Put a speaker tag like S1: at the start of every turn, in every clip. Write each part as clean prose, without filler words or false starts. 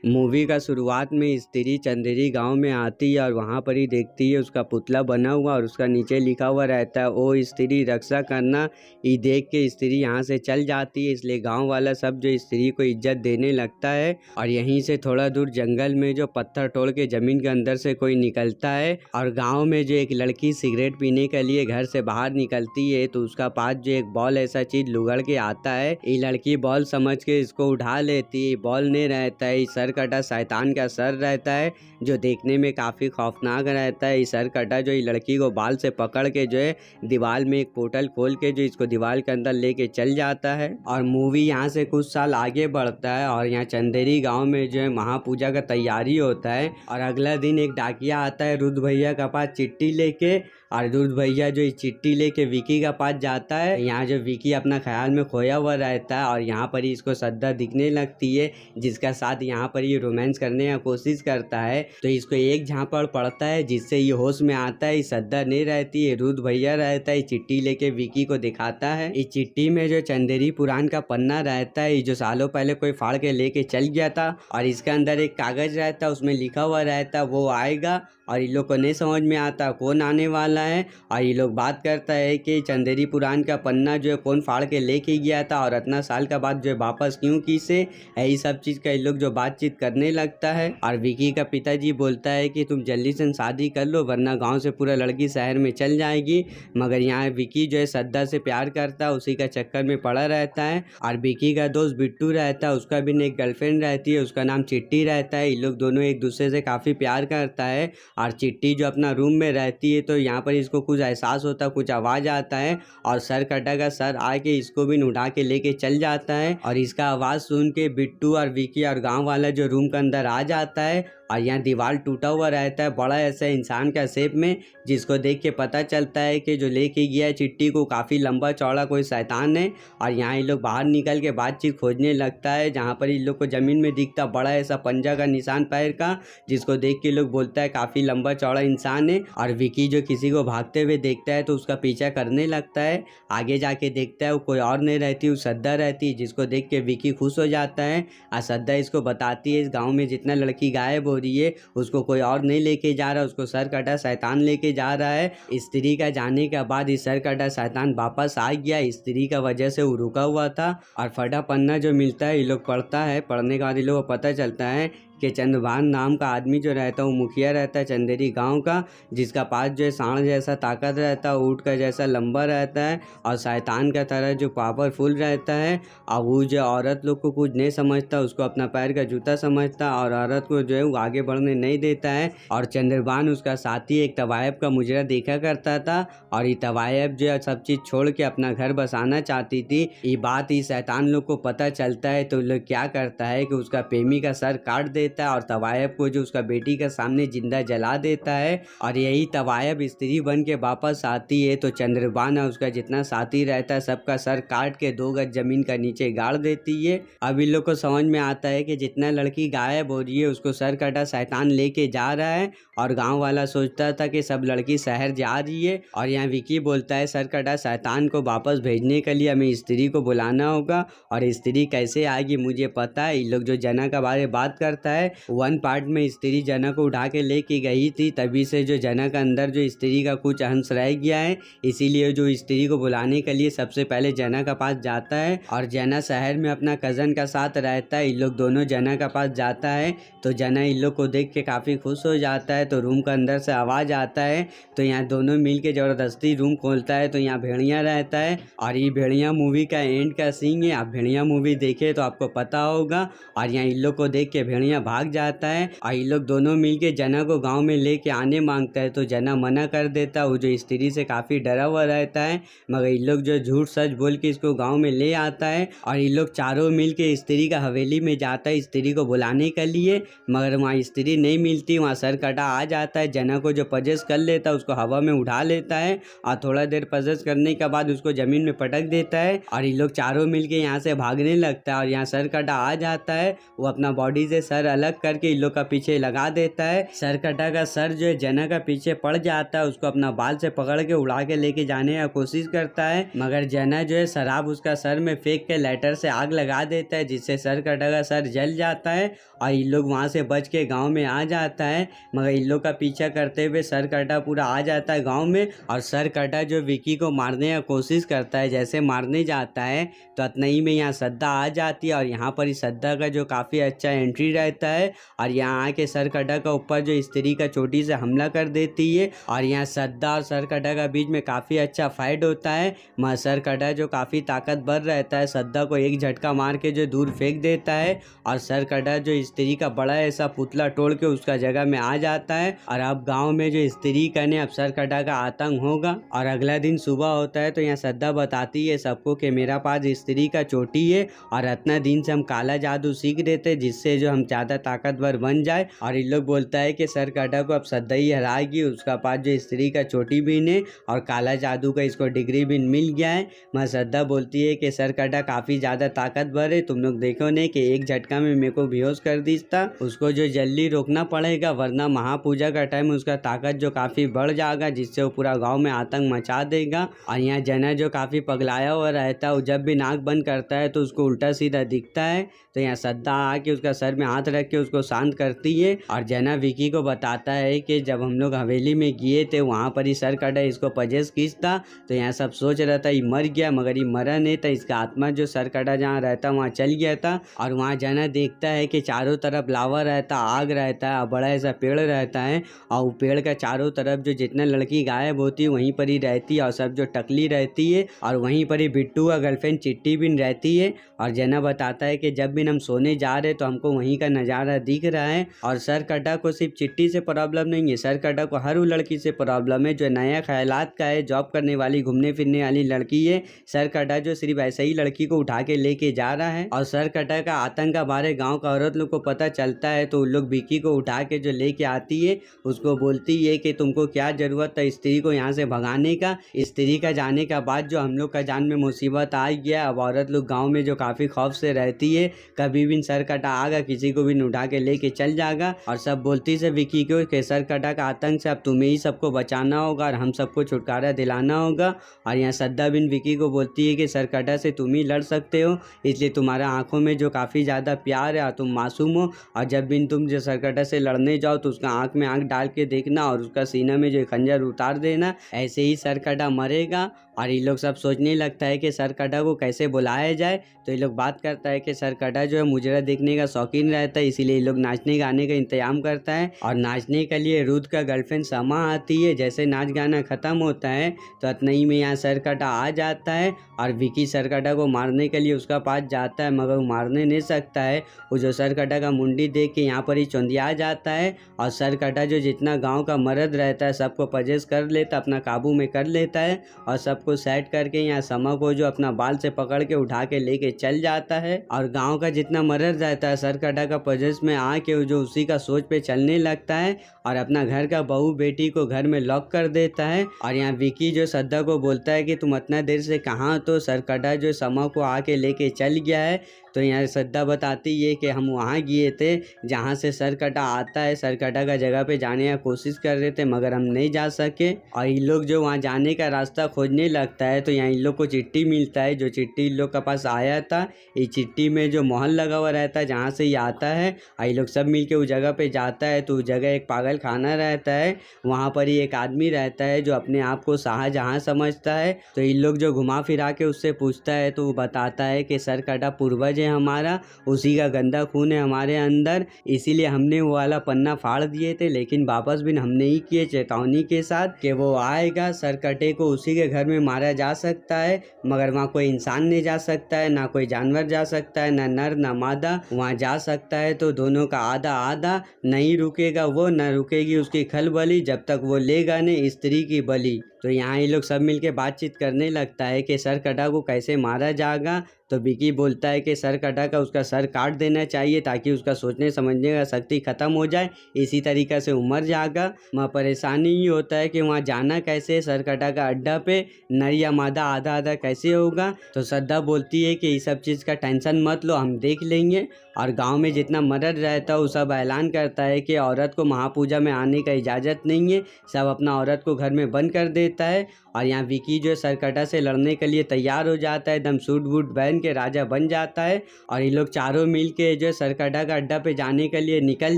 S1: Movie का शुरुआत में स्त्री चंदेरी गांव में आती है और वहां पर ही देखती है उसका पुतला बना हुआ और उसका नीचे लिखा हुआ रहता है ओ स्त्री रक्षा करना। ये देख के स्त्री यहां से चल जाती है, इसलिए गांव वाला सब जो स्त्री को इज्जत देने लगता है। और यहीं से थोड़ा दूर जंगल में जो पत्थर तोड़ के जमीन के अंदर से कोई निकलता है और गाँव में जो एक लड़की सिगरेट पीने के लिए घर से बाहर निकलती है तो उसका पास जो एक बॉल ऐसा चीज लुगड़ के आता है। ये लड़की बॉल समझ के इसको उठा लेती है। बॉल नहीं रहता है, सर कटा शैतान का सर रहता है जो देखने में काफी खौफनाक रहता है। सर कटा जो लड़की को बाल से पकड़ के जो है दीवार में एक पोर्टल खोल के जो इसको दीवार के अंदर लेके चल जाता है। और मूवी यहाँ से कुछ साल आगे बढ़ता है और यहाँ चंदेरी गांव में जो है महापूजा का तैयारी होता है। और अगला दिन एक डाकिया आता है रुद्र भैया का पास चिट्ठी लेके, और रुद्र भैया जो चिट्ठी लेके विकी का पास जाता है। यहाँ जो विकी अपना ख्याल में खोया हुआ रहता है और यहाँ पर ही इसको श्रद्धा दिखने लगती है जिसका साथ यहाँ पर ये रोमांस करने का कोशिश करता है। तो इसको एक झापड़ पड़ता है जिससे ये होश में आता है। श्रद्धा नहीं रहती है, रुद्र भैया रहता है। चिट्ठी लेके विकी को दिखाता है। इस चिट्ठी में जो चंदेरी पुराण का पन्ना रहता है जो सालों पहले कोई फाड़ के लेके चल गया था, और इसके अंदर एक कागज रहता है उसमें लिखा हुआ रहता है वो आएगा। और इन लोग को नहीं समझ में आता कौन आने वाला है। और ये लोग बात करता है कि चंदेरी पुराण का पन्ना जो है कौन फाड़ के लेके गया था और इतना साल का बाद जो है वापस क्यों की से, यही सब चीज का ये लोग जो बातचीत करने लगता है। और विकी का पिताजी बोलता है कि तुम जल्दी से शादी कर लो वरना गांव से पूरा लड़की शहर में चल जाएगी। मगर यहाँ विकी जो है श्रद्धा से प्यार करता है, उसी का चक्कर में पड़ा रहता है। और विकी का दोस्त बिट्टू रहता है, उसका भी एक गर्लफ्रेंड रहती है, उसका नाम चिट्टी रहता है। ये लोग दोनों एक दूसरे से काफी प्यार करता है। और चिट्टी जो अपना रूम में रहती है तो यहाँ पर इसको कुछ एहसास होता है, कुछ आवाज आता है और सर कटा का सर आके इसको भी उठा के लेके चल जाता है। और इसका आवाज सुन के बिट्टू और विकी और गांव वाला जो रूम के अंदर आ जाता है। और यहाँ दीवार टूटा हुआ रहता है बड़ा ऐसा इंसान का शेप में, जिसको देख के पता चलता है कि जो लेके गया है चिट्टी को काफ़ी लंबा चौड़ा कोई शैतान है। और यहाँ ये लोग बाहर निकल के बातचीत खोजने लगता है जहाँ पर इन लोग को ज़मीन में दिखता बड़ा ऐसा पंजा का निशान पैर का, जिसको देख के लोग बोलता है काफ़ी लंबा चौड़ा इंसान है। और विकी जो किसी को भागते हुए देखता है तो उसका पीछा करने लगता है। आगे जाके देखता है वो कोई और नहीं रहती, वो श्रद्धा रहती है, जिसको देख के विकी खुश हो जाता है। और श्रद्धा इसको बताती है इस गाँव में जितना लड़की गायब हो रही है उसको कोई और नहीं लेके जा रहा, उसको सर कटा शैतान लेके जा रहा है। स्त्री का जाने के बाद इस सर कटा शैतान वापस आ गया, स्त्री का वजह से वो रुका हुआ था। और फटा पन्ना जो मिलता है ये लोग पढ़ता है, पढ़ने के बाद ये लोग को पता चलता है कि चंद्रभान नाम का आदमी जो रहता है वो मुखिया रहता है चंदेरी गांव का, जिसका पास जो है सांड जैसा ताकत रहता है, ऊँट का जैसा लंबा रहता है और शैतान का तरह जो पावरफुल रहता है। और वो जो औरत लोग को कुछ नहीं समझता, उसको अपना पैर का जूता समझता और औरत को जो है वो आगे बढ़ने नहीं देता है। और चंद्रभान उसका साथी एक तवायब का मुजरा देखा करता था और ये तवायब जो है सब चीज़ छोड़ के अपना घर बसाना चाहती थी। ये बात ही शैतान लोग को पता चलता है तो लोग क्या करता है कि उसका प्रेमी का सर काट देता है और तवायब को जो उसका बेटी के सामने जिंदा जला देता है। और यही तवायब स्त्री बन के वापस आती है तो चंद्रभान और उसका जितना साथी रहता है सबका सर काट के 2 गज जमीन का नीचे गाड़ देती है। अब इन लोग को समझ में आता है कि जितना लड़की गायब हो रही है उसको सर कटा शैतान लेके जा रहा है। और गांव वाला सोचता था कि सब लड़की शहर जा रही है। और यहाँ विकी बोलता है सर कटा शैतान को वापस भेजने के लिए हमें स्त्री को बुलाना होगा। और स्त्री कैसे आएगी मुझे पता है। इन लोग जो जना के बारे में बात करता है 1 पार्ट में स्त्री जना को उठा के लेके गई थी, तभी से जो जना के अंदर जो स्त्री का कुछ अंश रह गया है, इसीलिए जो स्त्री को बुलाने के लिए सबसे पहले जना का पास जाता है। और जना शहर में अपना कजन का साथ रहता है। इन लोग दोनों जना का पास जाता है तो जना इन लोग को देख के काफ़ी खुश हो जाता है। तो रूम के अंदर से आवाज़ आता है तो यहाँ दोनों मिल के ज़बरदस्ती रूम खोलता है तो यहाँ भेड़िया रहता है। और ये भेड़िया मूवी का एंड का सीन है, आप भेड़िया मूवी देखे तो आपको पता होगा। और यहाँ इन लोग को देख के भेड़िया भाग जाता है और ये लोग दोनों मिलके जना को गांव में लेके आने मांगता है तो जना मना कर देता है। वो जो स्त्री से काफ़ी डरा हुआ रहता है, मगर ये लोग जो झूठ सच बोल के इसको गांव में ले आता है। और ये लोग चारों मिलके स्त्री का हवेली में जाता है स्त्री को बुलाने के लिए, मगर वहाँ स्त्री नहीं मिलती। वहाँ सर कटा आ जाता है, जना को जो पजेस कर लेता है उसको हवा में उठा लेता है और थोड़ा देर पजेस करने के बाद उसको जमीन में पटक देता है। और ये लोग चारों मिलके यहाँ से भागने लगता है और यहाँ सर कटा आ जाता है, वो अपना बॉडी से सर अलग करके इन लोग का पीछे लगा देता है। सरकटा का सर जो है जना का पीछे पड़ जाता है, उसको अपना बाल से पकड़ के उड़ा के लेके जाने का कोशिश करता है, मगर जना जो है शराब उसका सर में फेंक के लाइटर से आग लगा देता है, जिससे सरकटा का सर जल जाता है और इन लोग वहाँ से बच के गाँव में आ जाता है। मगर इन लोग का पीछा करते हुए सरकटा पूरा आ जाता है गाँव में और सरकटा जो विकी को मारने का कोशिश करता है, जैसे मारने जाता है तो अतनई में यहाँ सद्दा आ जाती है और यहाँ पर ही सद्दा का जो काफ़ी अच्छा एंट्री रहता है और यहाँ आके सरकटा का ऊपर जो स्त्री का चोटी से हमला कर देती है और यहाँ सद्दा और सरकटा का बीच में काफ़ी अच्छा फाइट होता है। मगर सरकटा जो काफ़ी ताकतवर रहता है सद्दा को एक झटका मार के जो दूर फेंक देता है और सरकटा जो स्त्री का बड़ा ऐसा पुतला तोड़ के उसका जगह में आ जाता है और अब गाँव में जो स्त्री का ने अब सरकटा का आतंक होगा। और अगला दिन सुबह होता है तो यहाँ सद्दा बताती है सबको कि मेरा पास स्त्री का चोटी है और इतना दिन से हम काला जादू सीख देते हैं जिससे जो हम ज़्यादा ताकतवर बन जाए। और इन लोग बोलता है कि सरकटा को अब सद्दा ही हराएगी, उसका पास जो स्त्री का चोटी भी है और काला जादू का इसको डिग्री भी मिल गया है। मैं सद्दा बोलती है कि सरकटा काफ़ी ज़्यादा ताकतवर है, तुम लोग देखो नहीं कि एक झटका में मेरे को बेहोश कर दीता, उसको जो जल्दी रोकना पड़ेगा वरना महापूजा का टाइम उसका ताकत जो काफ़ी बढ़ जाएगा जिससे वो पूरा गाँव में आतंक मचा देगा। और यहाँ जना जो काफ़ी पगलाया हुआ रहता है, वो जब भी नाक बंद करता है तो उसको उल्टा सीधा दिखता है, तो यहाँ सद्दा आके उसका सर में हाथ रख के उसको शांत करती है। और जना विकी को बताता है कि जब हम लोग हवेली में गए थे वहाँ पर ही सरकटा इसको पजेस खींचता, तो यहाँ सब सोच रहा था ये मर गया, मगर ये मरा नहीं था, इसका आत्मा जो सरकटा जहाँ रहता वहाँ चल गया था। और वहाँ जना देखता है कि चारों तरफ लावा रहता, आग रहता है और बड़ा ऐसा पेड़ रहता है और वो पेड़ का चारों तरफ जो जितना लड़की गायब होती है वहीं पर ही रहती है और सब जो टकली रहती है और वहीं पर ही बिट्टू का गर्लफ्रेंड चिट्टी भी रहती है। और जना बताता है कि जब भी हम सोने जा रहे तो हमको वहीं का नज़ारा दिख रहा है और सरकटा को सिर्फ चिट्टी से प्रॉब्लम नहीं है, सरकटा को हर वो लड़की से प्रॉब्लम है जो नया ख्यालात का है, जॉब करने वाली घूमने फिरने वाली लड़की है। सरकटा जो सिर्फ ऐसे ही लड़की को उठा के लेके जा रहा है और सरकटा का आतंक हमारे गाँव का औरत लोग को पता चलता है तो उन लोग विकी को उठा के जो लेके आती है उसको बोलती है कि तुमको क्या ज़रूरत है स्त्री को यहाँ से भगाने का। स्त्री का जाने का बाद जो हम लोग का जान में मुसीबत आ गया, अब औरत लोग गांव में जो काफ़ी खौफ से रहती है, कभी भी सरकटा आगा किसी को भी उठा के लेके चल जाएगा। और सब बोलती से विकी को कि सरकटा का आतंक से अब तुम्हें ही सबको बचाना होगा और हम सबको छुटकारा दिलाना होगा। और यहाँ सद्दा बिन विकी को बोलती है कि सरकटा से तुम ही लड़ सकते हो, इसलिए तुम्हारा आंखों में जो काफ़ी ज़्यादा प्यार है और तुम मासूम हो, और जब भी तुम जो सरकटा से लड़ने जाओ तो उसका आंख में आंख डाल के देखना और उसका सीना में जो खंजर उतार देना, ऐसे ही सरकटा मरेगा। और ये लोग सब सोचने लगता है कि सरकटा को कैसे बुलाया जाए, तो ये लोग बात करता है कि सरकटा जो है मुजरा देखने का शौकीन रहता है, इसीलिए ये लोग नाचने गाने का इंतजाम करता है। और नाचने के लिए रुद्र का गर्लफ्रेंड समा आती है। जैसे नाच गाना ख़त्म होता है तो अतनई में यहाँ सरकटा आ जाता है और विकी सरकटा को मारने के लिए उसका पास जाता है, मगर वो मारने नहीं सकता है। वो जो सरकटा का मुंडी देख के यहाँ पर ही चौंधिया जाता है और सरकटा जो जितना गाँव का मर्द रहता है सबको पजेस कर लेता, अपना काबू में कर लेता है और सबको सेट करके यहाँ समा को जो अपना बाल से पकड़ के उठा के लेके चल जाता है। और गांव का जितना मर्द रहता है सरकटा का पजेस में आके जो उसी का सोच पे चलने लगता है और अपना घर का बहू बेटी को घर में लॉक कर देता है। और यहाँ विकी जो सद्दा को बोलता है कि तुम इतना देर से कहाँ, तो सरकटा जो समा को आके लेके चल गया है। तो यहाँ सद्दा बताती है कि हम वहाँ गए थे जहाँ से सरकटा आता है, सरकटा का जगह पे जाने का कोशिश कर रहे थे मगर हम नहीं जा सके। और इन लोग जो वहाँ जाने का रास्ता खोजने लगता है तो यहाँ इन लोग को चिट्ठी मिलता है, जो चिट्ठी इन लोग के पास आया था। ये चिट्ठी में जो मोहर लगा हुआ रहता है जहाँ से ये आता है, और ये लोग सब मिलके उस जगह पे जाता है तो उस जगह एक पागल खाना रहता है, वहाँ पर ही एक आदमी रहता है जो अपने आप को शाहजहाँ समझता है। तो इन लोग जो घुमा फिरा के उससे पूछता है तो वो बताता है कि सरकटा पूर्वज है हमारा, उसी का गंदा खून है हमारे अंदर, इसीलिए हमने वो वाला पन्ना फाड़ दिए थे, लेकिन वापस भी हमने ही किए चेतावनी के साथ कि वो आएगा, सरकटे को उसी के घर में मारा जा सकता है, मगर वहाँ कोई इंसान नहीं जा सकता है, ना कोई जानवर जा सकता है, ना नर ना मादा वहाँ जा सकता है। तो दोनों का आधा आधा, नहीं रुकेगा वो, ना रुकेगी उसकी खलबली जब तक वो लेगा नहीं स्त्री की बलि। तो यहाँ ये लोग सब मिलके बातचीत करने लगता है कि सरकटा को कैसे मारा जाएगा। तो विकी बोलता है कि सरकटा का उसका सर काट देना चाहिए ताकि उसका सोचने समझने का शक्ति खत्म हो जाए, इसी तरीक़े से मर जाएगा। वहाँ परेशानी ये होता है कि वहाँ जाना कैसे, सरकटा का अड्डा पे नर या मादा आधा आधा कैसे होगा। तो श्रद्धा बोलती है कि इस सब चीज़ का टेंशन मत लो, हम देख लेंगे। और गांव में जितना मर्द रहता है वो सब ऐलान करता है कि औरत को महापूजा में आने का इजाज़त नहीं है, सब अपना औरत को घर में बंद कर देता है। और यहाँ विकी जो सरकटा से लड़ने के लिए तैयार हो जाता है, एकदम सूट बूट पहन के राजा बन जाता है। और ये लोग चारों मिल के जो सरकटा का अड्डा पे जाने के लिए निकल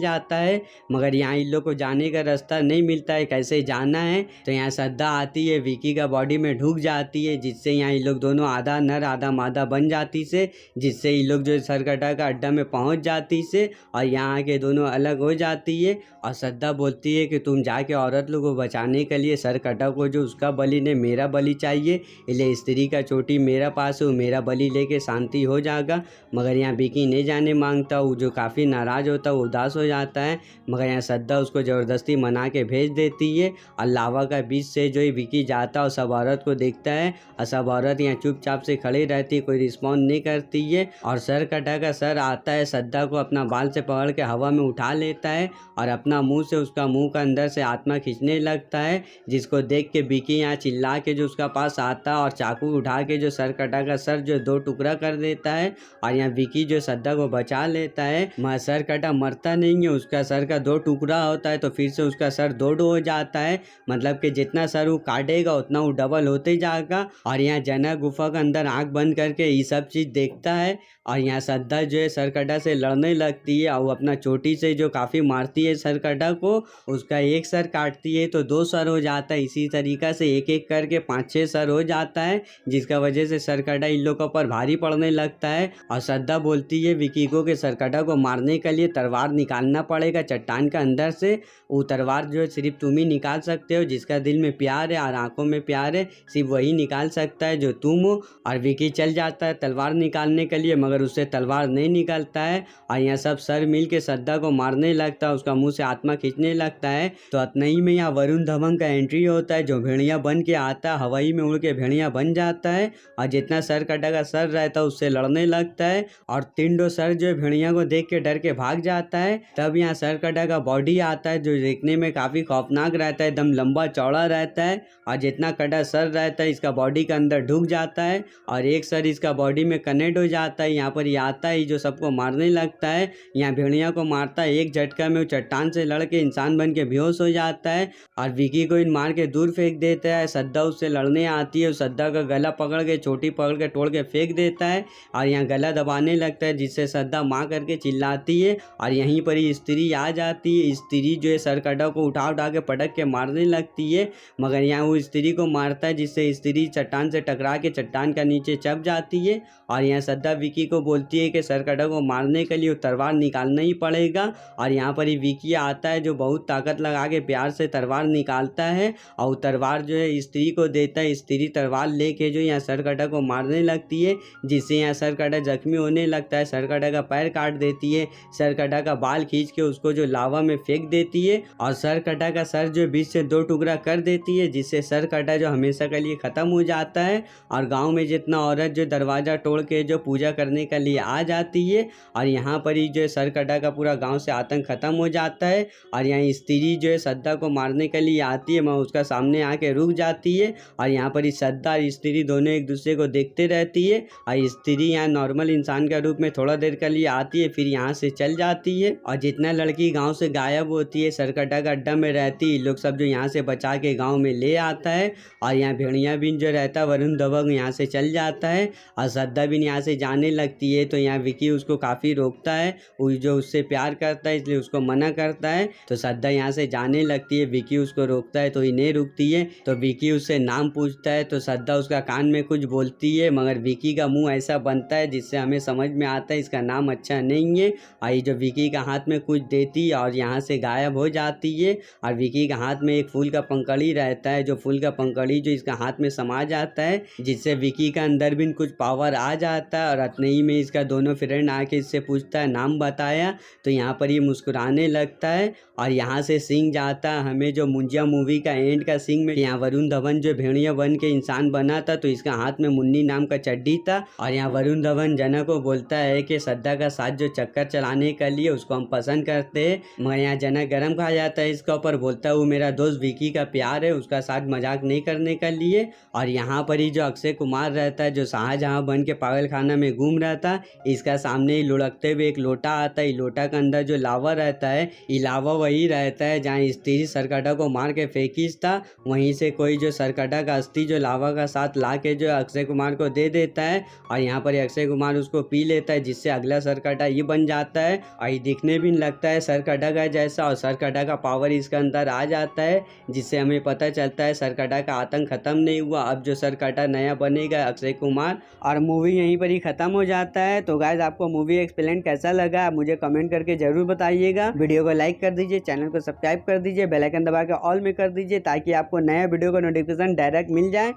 S1: जाता है, मगर यहाँ इन लोग को जाने का रास्ता नहीं मिलता है, कैसे जाना है। तो यहाँ श्रद्धा आती है, विकी का बॉडी में ढुक जाती है, जिससे यहाँ ये लोग दोनों आधा नर आधा मादा बन जाती से, जिससे ये लोग जो सरकटा का अड्डा में पहुँच जाती से और यहाँ आके दोनों अलग हो जाती है। और श्रद्धा बोलती है कि तुम जाके औरत लोग को बचाने के लिए सरकटा को जो उसका बलि ने मेरा बलि चाहिए, इसलिए स्त्री का चोटी मेरा पास हो, मेरा बलि लेके शांति हो जाएगा। मगर यहाँ विकी नहीं जाने मांगता, वो जो काफ़ी नाराज़ होता है, वो उदास हो जाता है। मगर यहाँ श्रद्धा उसको ज़बरदस्ती मना के भेज देती है। और लावा का बीच से जो विकी जाता है और सब औरत को देखता है, और सब औरत यहाँ चुपचाप से खड़ी रहती है, कोई रिस्पॉन्ड नहीं करती है। और सरकटा का सर आता है, श्रद्धा को अपना बाल से पकड़ के हवा में उठा लेता है और अपना मुंह से उसका मुंह का अंदर से आत्मा खींचने लगता है, जिसको देख के विकी यहाँ चिल्ला के जो उसका पास आता है और चाकू उठा के जो सरकटा का सर जो दो टुकड़ा कर देता है। और यहाँ विकी जो श्रद्धा को बचा लेता है, मगर सरकटा मरता नहीं है, उसका सर का दो टुकड़ा होता है, तो फिर से उसका सर दो हो जाता है। मतलब कि जितना सर वो काटेगा उतना वो डबल होते जाएगा। और यहाँ जना गुफा के अंदर आँख बंद करके ये सब चीज़ देखता है। और यहाँ श्रद्धा जो है सरकटा से लड़ने लगती है और वो अपना चोटी से जो काफ़ी मारती है सरकटा को, उसका एक सर काटती है तो दो सर हो जाता है। इसी तरीक़ा से एक एक करके 5-6 सर हो जाता है, जिसका वजह से सरकटा इन लोगों पर भारी पड़ने लगता है। और श्रद्धा बोलती है विकी को कि सरकटा को मारने के लिए तलवार निकालना पड़ेगा चट्टान के अंदर से। वो तलवार जो है सिर्फ तुम ही निकाल सकते हो, जिसका दिल में प्यार है और आंखों में प्यार है, सिर्फ वही निकाल सकता है जो तुम हो। और विकी चल जाता है तलवार निकालने के लिए, मगर उससे तलवार नहीं निकलता है। और यहाँ सब सर मिल के श्रद्धा को मारने लगता है, उसका मुंह से आत्मा खींचने लगता है। तो इतना ही में यहाँ वरुण धवन का एंट्री होता है, जो भेड़िया बन के आता है, हवाई में उड़ के भेड़िया बन जाता है और जितना सरकटा का सर रहता है उससे लड़ने लगता है। और तिंडो सर जो भेड़िया को देख के डर के भाग जाता है। तब यहाँ सरकटा का बॉडी आता है, जो देखने में काफ़ी खौफनाक रहता है, एकदम लंबा चौड़ा रहता है। और जितना कटा सर रहता है इसका बॉडी के अंदर ढुक जाता है और एक सर इसका बॉडी में कनेक्ट हो जाता है। यहाँ पर ये आता है जो सबको मारने लगता है, यहाँ भेड़िया को मारता है, एक झटका में वो चट्टान से लड़ के इंसान बन के बेहोश हो जाता है और विकी को इन मार के दूर फेंक देता है। श्रद्धा उससे लड़ने आती है, श्रद्धा का गला पकड़ के चोटी पकड़ के तोड़ के फेंक देता है और यहाँ गला दबाने लगता है, जिससे श्रद्धा माँ करके चिल्लाती है। और यहीं पर ही स्त्री आ जाती है, स्त्री जो है सरकटा को उठा उठा के पटक के मारने लगती है, मगर यहाँ वो स्त्री को मारता है, जिससे स्त्री चट्टान से टकरा के चट्टान का नीचे चप जाती है। और यहाँ श्रद्धा विकी को बोलती है कि सरकटा को मारने के लिए वो तलवार निकालना ही पड़ेगा। और यहाँ पर ही विकी आता है, जो बहुत ताकत लगा के प्यार से तलवार निकालता है और तलवार जो है स्त्री को देता है। स्त्री तलवार लेके जो यहाँ सरकटा को मारने लगती है, जिससे यहाँ सरकटा जख्मी होने लगता है, सरकटा का पैर काट देती है, सरकटा का बाल खींच के उसको जो लावा में फेंक देती है और सरकटा का सर जो बीच से दो टुकड़ा कर देती है, जिससे सरकटा जो हमेशा के लिए ख़त्म हो जाता है। और गाँव में जितना औरत जो दरवाज़ा तोड़ के जो पूजा करने के लिए आ जाती है, और यहाँ पर ही जो है सरकटा का पूरा गांव से आतंक खत्म हो जाता है। और यहाँ स्त्री जो है श्रद्धा को मारने के लिए आती है, मैं उसका सामने आके रुक जाती है। और यहाँ पर ही श्रद्धा और स्त्री दोनों एक दूसरे को देखते रहती है और स्त्री यहाँ नॉर्मल इंसान के रूप में थोड़ा देर के लिए आती है, फिर यहाँ से चल जाती है। और जितना लड़की गाँव से गायब होती है, सरकटा का अड्डा में रहती है, लोग सब जो यहाँ से बचा के गाँव में ले आता है। और यहाँ भेड़िया बिन जो रहता है वरुण धवन यहाँ से चल जाता है और श्रद्धा बिन यहाँ से जाने लगती है। तो यहाँ विकी उसको काफ़ी रोकता है, वो जो उससे प्यार करता है इसलिए उसको मना करता है। तो श्रद्धा यहाँ से जाने लगती है, विकी उसको रोकता है तो ये नहीं रुकती है। तो विकी उससे नाम पूछता है, तो श्रद्धा उसका कान में कुछ बोलती है, मगर विकी का मुंह ऐसा बनता है जिससे हमें समझ में आता है इसका नाम अच्छा नहीं है। आई जो विकी का हाथ में कुछ देती है और यहाँ से गायब हो जाती है। और विकी का हाथ में एक फूल का पंखड़ी रहता है, जो फूल का पंखड़ी जो इसका हाथ में समा जाता है, जिससे विकी का अंदर भी कुछ पावर आ जाता है। और इतने ही में इसका दोनों फ्रेंड आके इससे पूछता है नाम बताया, तो यहाँ पर ये मुस्कुराने लगता है। और यहाँ से सिंह जाता है, हमें जो मुंजिया मूवी का एंड का सिंह में में यहाँ वरुण धवन जो भेड़िया बन के इंसान बना था, तो इसका हाथ में मुन्नी नाम का चड्डी था। और यहाँ वरुण धवन जना को बोलता है कि श्रद्धा का साथ जो चक्कर चलाने के लिए उसको हम पसंद करते हैं, मगर यहाँ जना गरम खा जाता है इसका ऊपर, बोलता है वो मेरा दोस्त विकी का प्यार है, उसका साथ मजाक नहीं करने के लिए। और यहाँ पर ही जो अक्षय कुमार रहता है, जो शाहजहां बन के पागल खाना में घूम रहा था, इसका सामने ही लुढ़कते हुए एक लोटा आता है। लोटा के अंदर जो लावा रहता है, ये लावा वही रहता है जहाँ स्त्री सरकटा को मार के फेंकीस था, वहीं से कोई जो सरकटा का अस्थि जो लावा का साथ ला के जो अक्षय कुमार को दे देता है। और यहाँ पर अक्षय कुमार उसको पी लेता है, जिससे अगला सरकटा ये बन जाता है और ये दिखने भी लगता है सरकटा का जैसा, और सरकटा का पावर इसके अंदर आ जाता है, जिससे हमें पता चलता है सरकटा का आतंक खत्म नहीं हुआ। अब जो सरकटा नया बनेगा अक्षय कुमार, और मूवी यहीं पर ही खत्म हो जाता है। तो गाइस आपको मूवी एक्सप्लेन कैसा लगा मुझे कमेंट करके जरूर बताइएगा। वीडियो को लाइक कर दीजिए, चैनल को सब्सक्राइब कर दीजिए, बेल आइकन दबा के ऑल में कर दीजिए, ताकि आपको नया वीडियो का नोटिफिकेशन डायरेक्ट मिल जाए।